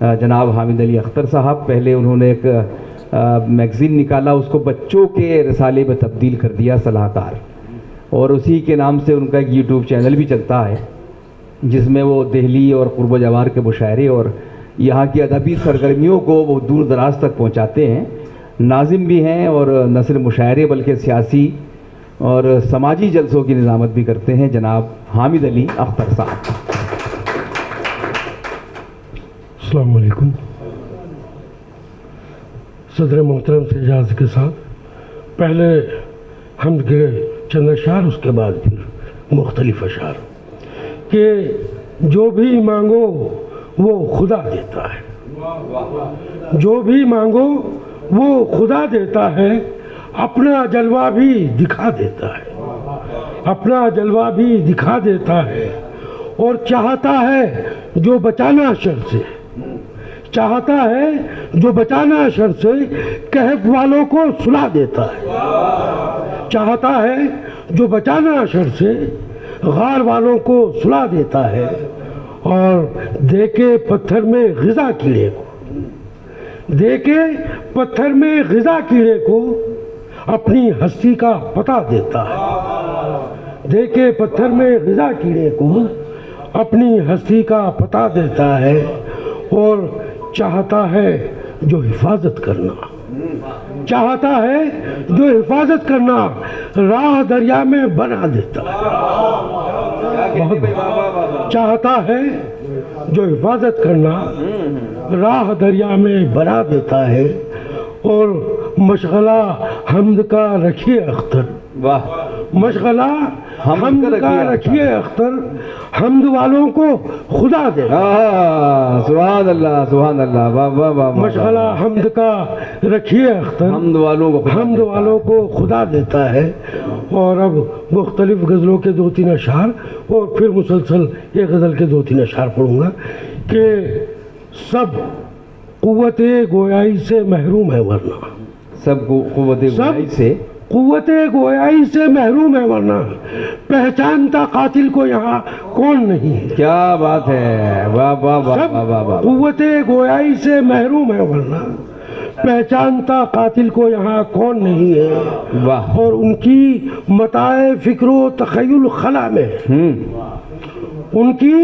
जनाब हामिद अली अख्तर साहब। पहले उन्होंने एक मैगज़ीन निकाला, उसको बच्चों के रसाले में तब्दील कर दिया, सलाहकार, और उसी के नाम से उनका एक यूट्यूब चैनल भी चलता है जिसमें वो दिल्ली और क़ुर्ब जवार के मुशायरे और यहाँ की अदबी सरगर्मियों को वो दूर दराज तक पहुँचाते हैं। नाजिम भी हैं और न सिर्फ मुशायरे बल्कि सियासी और समाजी जलसों की निज़ामत भी करते हैं जनाब हामिद अली अख्तर साहब। अस्सलाम वालेकुम। सदर मोहतरम से इजाज़त के साथ पहले हम के चंद अशार, उसके बाद फिर मुख्तलिफ अशार कि जो भी मांगो वो खुदा देता है, जो भी मांगो वो खुदा देता है, अपना जलवा भी दिखा देता है, अपना जलवा भी दिखा देता है, और चाहता है जो बचाना शर से, चाहता है जो बचाना शर से, कहफ वालों को सुला देता है, चाहता है जो बचाना शर से, गार वालों को सुला देता है, और देके पत्थर में ग़िज़ा कीड़े को, देके पत्थर में ग़िज़ा कीड़े को अपनी हस्ती का पता देता है, देके पत्थर में ग़िज़ा कीड़े को अपनी हस्ती का पता देता है, और चाहता है जो हिफाजत करना, चाहता है जो हिफाजत करना, राह दरिया में बना देता है, चाहता है जो हिफाजत करना, राह दरिया में बना देता है, और मशगला हमद का रखिए अख्तर, वाह, मशगला हमद का रखिए अख्तर, हमद वालों को खुदा दे। सुभान अल्लाह, सुभान अल्लाह, वाह वाह वाह। मशगला हमद का रखिए अख्तर, हमद वालों को खुदा देता है। और अब मुख्तलिफ गज़लों के 2-3 अशार और फिर मुसलसल एक गज़ल के 2-3 अशार पढ़ूँगा कि सब क़ुव्वत-ए गोयाई से महरूम है वरना, सब क़ुव्वत-ए गोयाई से, क़ुव्वत-ए गोयाई से महरूम है वरना, पहचानता कातिल को यहाँ कौन नहीं है। क्या बात है, वाह वाह वाह वाह वाह। क़ुव्वत-ए गोयाई से महरूम है वरना, पहचानता कातिल को यहाँ कौन नहीं है। वाह। और उनकी मताए फ़िक्रो तख़य्युल खला में, उनकी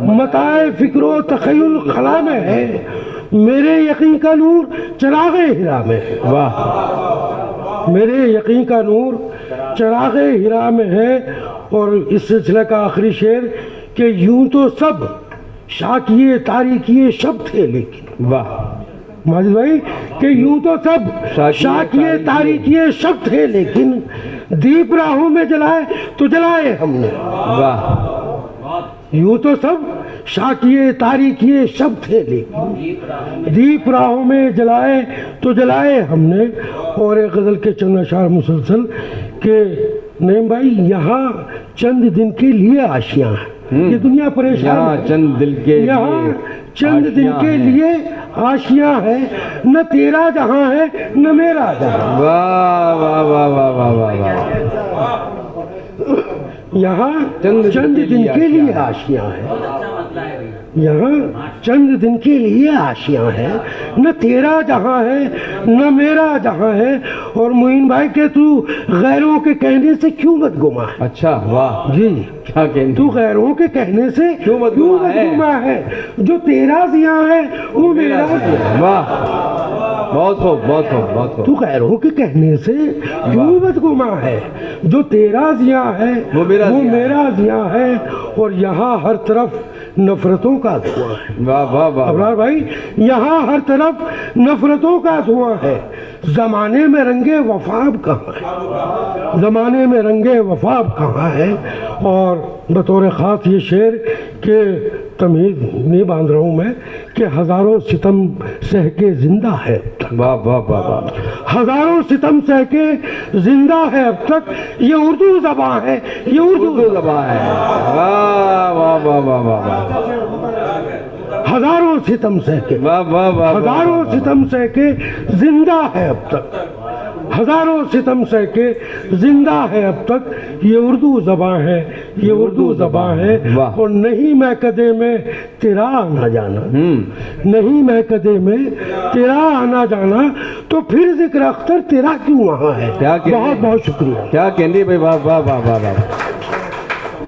मताए फ़िक्रो तख़य्युल खला में है, मेरे यकीन का नूर चिराग़े हिरा में है। वाह, मेरे यकीन का नूर चिराग़े हिरा में है। और इस सिलसिले का आखिरी शेर कि यूं तो सब शाकिये तारीकिये शब थे लेकिन, वाह माजिद भाई, कि यूं तो सब शाकिये तारीकिये शब थे लेकिन, दीप राहों में जलाए तो जलाए हमने। वाह, यूं तो सब शाकिये तारीकिये शब थे लेकिन, दीप राहों में जलाए तो जलाए हमने। और एक गज़ल के चंद अशार मुसलसल के नईम भाई, यहाँ चंद दिन के लिए आशियाँ हैं, ये दुनिया परेशान है, चंद दिल के, यहाँ चंद दिन के लिए आशियाँ है, न तेरा जहाँ है न मेरा जहाँ। वाह वाह वाह वाह वाह वाह। यहाँ चंद दिन के लिए आशियाँ है, यहाँ चंद दिन के लिए आशियाँ है, न तेरा जहाँ है न मेरा जहाँ है। और मोइन भाई के तू गैरों के कहने से क्यों मत गुमा है। अच्छा, वाह जी, क्या कहने, तू गैरों के कहने से क्यों मत गुमा है, जो तेरा जिया है वो मेरा जिया है। वाह, बहुत खूब, बहुत खूब, बहुत खूब। तू गैरों के कहने से क्यों मत गुमा है, जो तेरा जिया है वो मेरा जिया है। और यहाँ हर तरफ नफरतों का धुआं है। वाह वाह वाह अबरार भाई, यहाँ हर तरफ नफरतों का धुआं है, ज़माने में रंगे वफाब कहाँ है, ज़माने में रंगे वफाब कहाँ है। और बतौर ख़ास ये शेर के तमीज़ नहीं बांध रहा हूँ मैं कि हज़ारों सितम सह के ज़िंदा है अब तक। वाह वाह वाह वाह। हज़ारों सितम सह के ज़िंदा है अब तक, ये उर्दू ज़बान है, ये उर्दू ज़बान है। वाह वाह वाह वाह वाह। हज़ारों सितम सह के, वाह वाह वाह, हज़ारों सितम सह के ज़िंदा है अब तक, हजारों सितम सह के जिंदा है अब तक ये उर्दू ज़बां है, ये उर्दू ज़बां है। वाह। और नहीं मैं कदे में तेरा आना जाना, नहीं मैं कदे में तेरा आना जाना, तो फिर जिक्र अख्तर तेरा क्यों वहाँ है। क्या कहने- बहुत बहुत शुक्रिया। क्या कहने भाई, वाह वाह वाह वाह वाह।